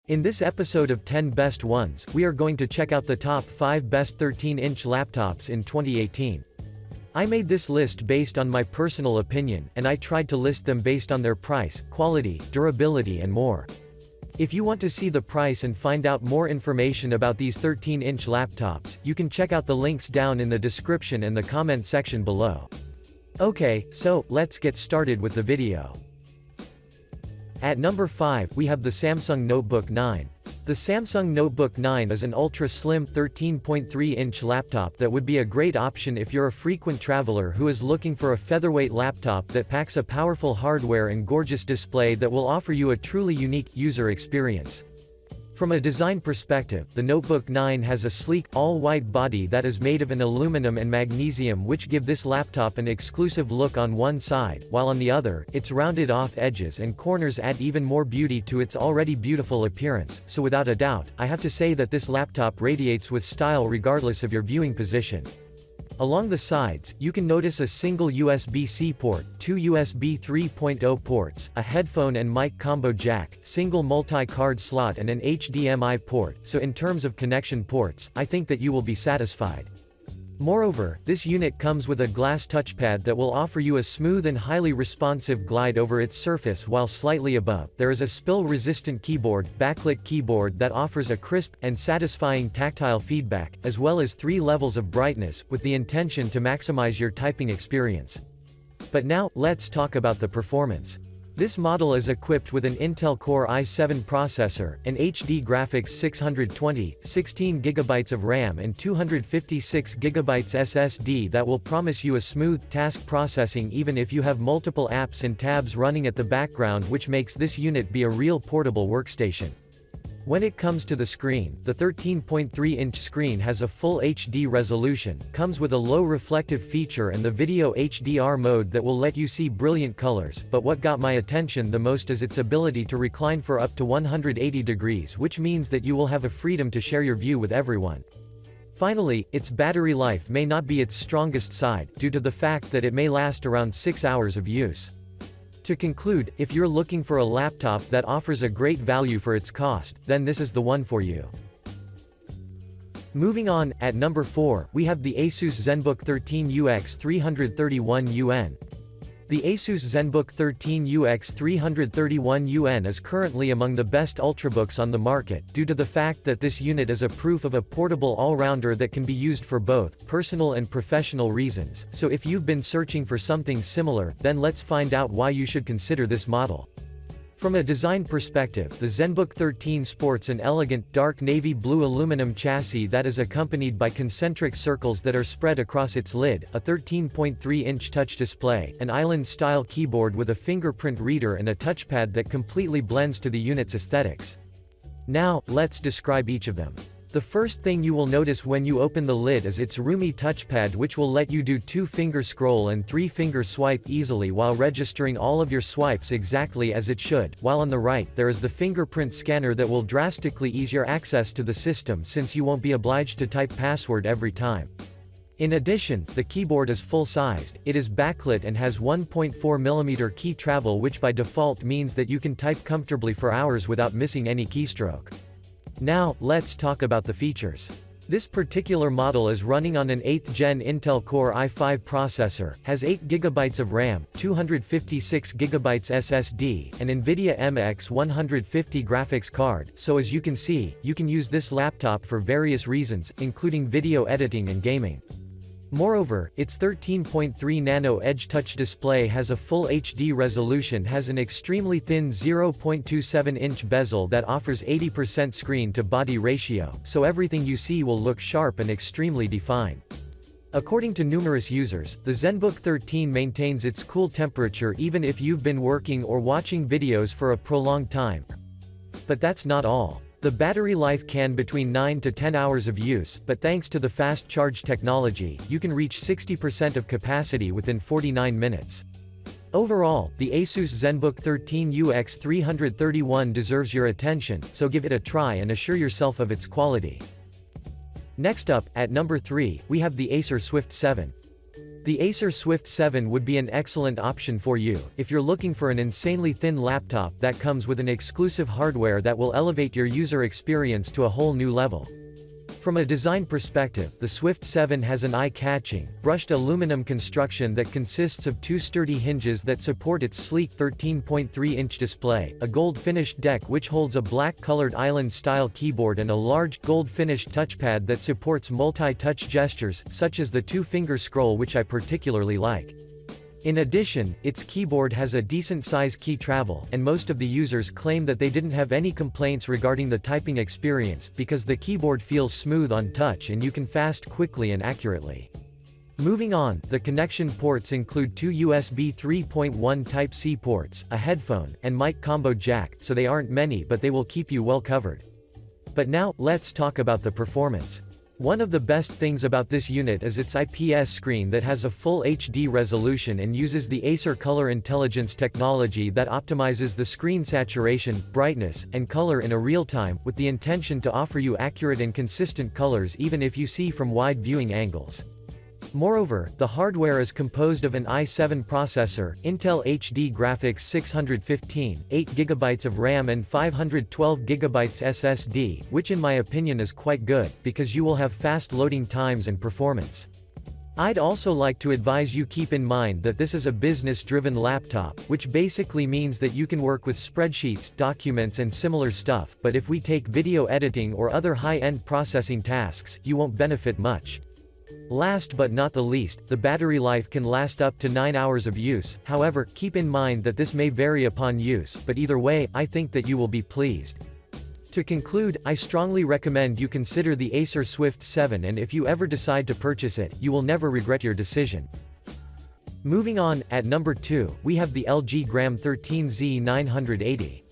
In this episode of 10 Best Ones, we are going to check out the top 5 best 13-inch laptops in 2018. I made this list based on my personal opinion, and I tried to list them based on their price, quality, durability and more. If you want to see the price and find out more information about these 13-inch laptops, you can check out the links down in the description and the comment section below. Okay, so, let's get started with the video. At number 5, we have the Samsung Notebook 9. The Samsung Notebook 9 is an ultra-slim 13.3-inch laptop that would be a great option if you're a frequent traveler who is looking for a featherweight laptop that packs a powerful hardware and gorgeous display that will offer you a truly unique user experience. From a design perspective, the Notebook 9 has a sleek, all-white body that is made of an aluminum and magnesium which give this laptop an exclusive look on one side, while on the other, its rounded-off edges and corners add even more beauty to its already beautiful appearance, so without a doubt, I have to say that this laptop radiates with style regardless of your viewing position. Along the sides, you can notice a single USB-C port, 2 USB 3.0 ports, a headphone and mic combo jack, single multi-card slot and an HDMI port, so in terms of connection ports, I think that you will be satisfied. Moreover, this unit comes with a glass touchpad that will offer you a smooth and highly responsive glide over its surface while slightly above. There is a spill-resistant keyboard, backlit keyboard that offers a crisp and satisfying tactile feedback, as well as 3 levels of brightness, with the intention to maximize your typing experience. But now, let's talk about the performance. This model is equipped with an Intel Core i7 processor, an HD graphics 620, 16GB of RAM and 256GB SSD that will promise you a smooth task processing even if you have multiple apps and tabs running at the background, which makes this unit be a real portable workstation. When it comes to the screen, the 13.3-inch screen has a full HD resolution, comes with a low reflective feature and the video HDR mode that will let you see brilliant colors, but what got my attention the most is its ability to recline for up to 180 degrees, which means that you will have a freedom to share your view with everyone. Finally, its battery life may not be its strongest side, due to the fact that it may last around 6 hours of use. To conclude, if you're looking for a laptop that offers a great value for its cost, then this is the one for you. Moving on, at number 4, we have the Asus ZenBook 13 UX 331 UN. The Asus ZenBook 13 UX 331 UN is currently among the best ultrabooks on the market, due to the fact that this unit is a proof of a portable all-rounder that can be used for both personal and professional reasons, so if you've been searching for something similar, then let's find out why you should consider this model. From a design perspective, the ZenBook 13 sports an elegant, dark navy blue aluminum chassis that is accompanied by concentric circles that are spread across its lid, a 13.3-inch touch display, an island-style keyboard with a fingerprint reader and a touchpad that completely blends to the unit's aesthetics. Now, let's describe each of them. The first thing you will notice when you open the lid is its roomy touchpad, which will let you do 2-finger scroll and 3-finger swipe easily while registering all of your swipes exactly as it should, while on the right, there is the fingerprint scanner that will drastically ease your access to the system since you won't be obliged to type password every time. In addition, the keyboard is full-sized, it is backlit and has 1.4mm key travel, which by default means that you can type comfortably for hours without missing any keystroke. Now, let's talk about the features. This particular model is running on an 8th gen Intel Core i5 processor, has 8GB of RAM, 256GB SSD, and NVIDIA MX 150 graphics card, so as you can see, you can use this laptop for various reasons, including video editing and gaming. Moreover, its 13.3 nano Edge touch display has a full HD resolution, has an extremely thin 0.27-inch bezel that offers 80% screen-to-body ratio, so everything you see will look sharp and extremely defined. According to numerous users, the ZenBook 13 maintains its cool temperature even if you've been working or watching videos for a prolonged time. But that's not all. The battery life can between 9 to 10 hours of use, but thanks to the fast charge technology, you can reach 60% of capacity within 49 minutes. Overall, the Asus ZenBook 13 UX 331 deserves your attention, so give it a try and assure yourself of its quality. Next up, at number 3, we have the Acer Swift 7. The Acer Swift 7 would be an excellent option for you, if you're looking for an insanely thin laptop that comes with an exclusive hardware that will elevate your user experience to a whole new level. From a design perspective, the Swift 7 has an eye-catching, brushed aluminum construction that consists of two sturdy hinges that support its sleek 13.3-inch display, a gold-finished deck which holds a black-colored island-style keyboard and a large, gold-finished touchpad that supports multi-touch gestures, such as the two-finger scroll which I particularly like. In addition, its keyboard has a decent-size key travel, and most of the users claim that they didn't have any complaints regarding the typing experience, because the keyboard feels smooth on touch and you can fast quickly and accurately. Moving on, the connection ports include two USB 3.1 Type-C ports, a headphone, and mic combo jack, so they aren't many but they will keep you well covered. But now, let's talk about the performance. One of the best things about this unit is its IPS screen that has a full HD resolution and uses the Acer Color Intelligence technology that optimizes the screen saturation, brightness, and color in a real-time, with the intention to offer you accurate and consistent colors even if you see from wide viewing angles. Moreover, the hardware is composed of an i7 processor, Intel HD Graphics 615, 8GB of RAM and 512GB SSD, which in my opinion is quite good, because you will have fast loading times and performance. I'd also like to advise you keep in mind that this is a business-driven laptop, which basically means that you can work with spreadsheets, documents and similar stuff, but if we take video editing or other high-end processing tasks, you won't benefit much. Last but not the least, the battery life can last up to 9 hours of use, however, keep in mind that this may vary upon use, but either way, I think that you will be pleased. To conclude, I strongly recommend you consider the Acer Swift 7, and if you ever decide to purchase it, you will never regret your decision. Moving on, at number 2, we have the LG Gram 13Z 980.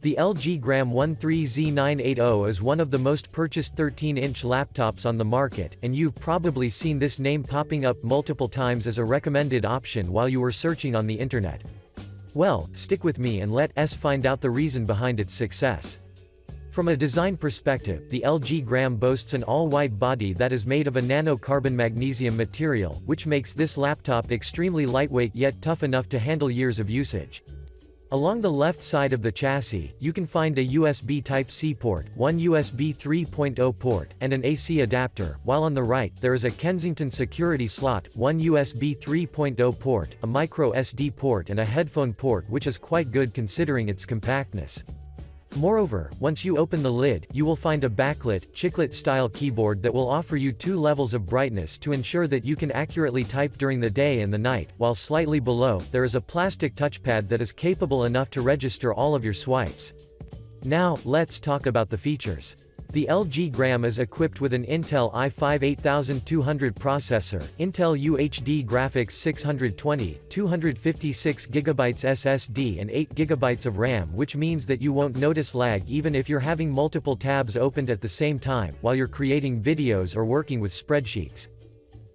The LG Gram 13Z980 is one of the most purchased 13-inch laptops on the market, and you've probably seen this name popping up multiple times as a recommended option while you were searching on the internet. Well, stick with me and let us find out the reason behind its success. From a design perspective, the LG Gram boasts an all-white body that is made of a nano-carbon magnesium material, which makes this laptop extremely lightweight yet tough enough to handle years of usage. Along the left side of the chassis, you can find a USB Type-C port, one USB 3.0 port, and an AC adapter, while on the right, there is a Kensington security slot, one USB 3.0 port, a micro SD port and a headphone port, which is quite good considering its compactness. Moreover, once you open the lid, you will find a backlit, chiclet-style keyboard that will offer you two levels of brightness to ensure that you can accurately type during the day and the night, while slightly below, there is a plastic touchpad that is capable enough to register all of your swipes. Now, let's talk about the features. The LG Gram is equipped with an Intel i5 8200 processor, Intel UHD Graphics 620, 256GB SSD and 8GB of RAM, which means that you won't notice lag even if you're having multiple tabs opened at the same time, while you're creating videos or working with spreadsheets.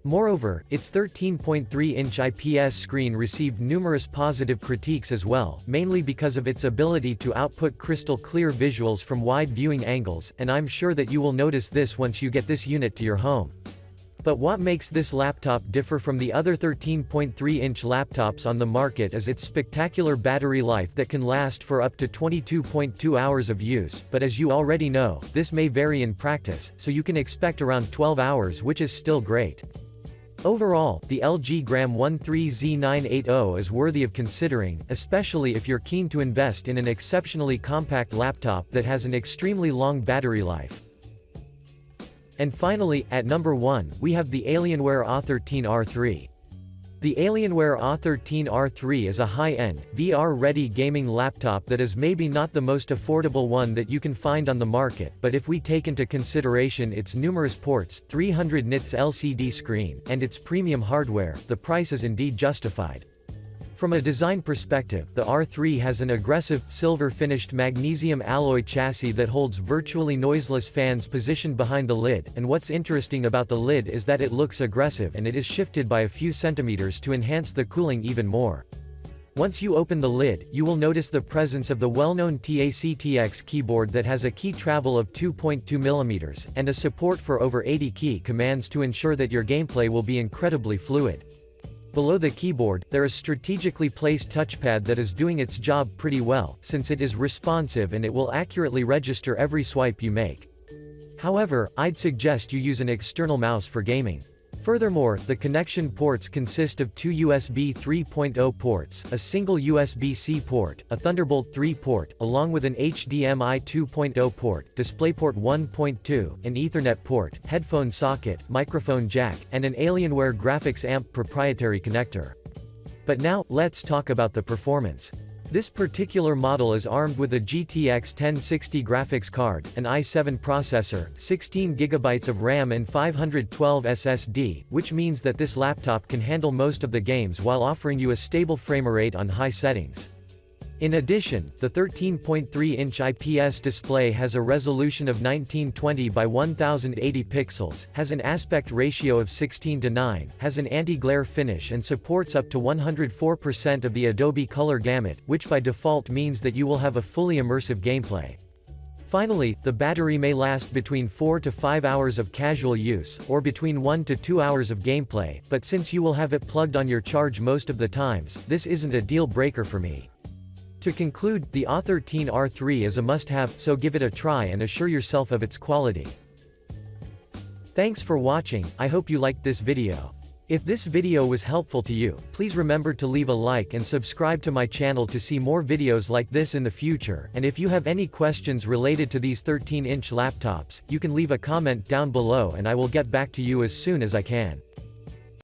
Moreover, its 13.3-inch IPS screen received numerous positive critiques as well, mainly because of its ability to output crystal-clear visuals from wide viewing angles, and I'm sure that you will notice this once you get this unit to your home. But what makes this laptop differ from the other 13.3-inch laptops on the market is its spectacular battery life that can last for up to 22.2 hours of use, but as you already know, this may vary in practice, so you can expect around 12 hours, which is still great. Overall, the LG Gram 13Z980 is worthy of considering, especially if you're keen to invest in an exceptionally compact laptop that has an extremely long battery life. And finally, at number 1, we have the Alienware A13R3. The Alienware A13R3 is a high-end, VR-ready gaming laptop that is maybe not the most affordable one that you can find on the market, but if we take into consideration its numerous ports, 300 nits LCD screen, and its premium hardware, the price is indeed justified. From a design perspective, the R3 has an aggressive, silver-finished magnesium alloy chassis that holds virtually noiseless fans positioned behind the lid, and what's interesting about the lid is that it looks aggressive and it is shifted by a few centimeters to enhance the cooling even more. Once you open the lid, you will notice the presence of the well-known TACTX keyboard that has a key travel of 2.2 mm, and a support for over 80 key commands to ensure that your gameplay will be incredibly fluid. Below the keyboard, there is strategically placed touchpad that is doing its job pretty well, since it is responsive and it will accurately register every swipe you make. However, I'd suggest you use an external mouse for gaming. Furthermore, the connection ports consist of two USB 3.0 ports, a single USB-C port, a Thunderbolt 3 port, along with an HDMI 2.0 port, DisplayPort 1.2, an Ethernet port, headphone socket, microphone jack, and an Alienware graphics amp proprietary connector. But now, let's talk about the performance. This particular model is armed with a GTX 1060 graphics card, an i7 processor, 16 GB of RAM and 512 SSD, which means that this laptop can handle most of the games while offering you a stable framerate on high settings. In addition, the 13.3-inch IPS display has a resolution of 1920 by 1080 pixels, has an aspect ratio of 16:9, has an anti-glare finish and supports up to 104% of the Adobe color gamut, which by default means that you will have a fully immersive gameplay. Finally, the battery may last between 4 to 5 hours of casual use, or between 1 to 2 hours of gameplay, but since you will have it plugged on your charge most of the times, this isn't a deal breaker for me. To conclude, the A13R3 is a must-have, so give it a try and assure yourself of its quality. Thanks for watching, I hope you liked this video. If this video was helpful to you, please remember to leave a like and subscribe to my channel to see more videos like this in the future, and if you have any questions related to these 13-inch laptops, you can leave a comment down below and I will get back to you as soon as I can.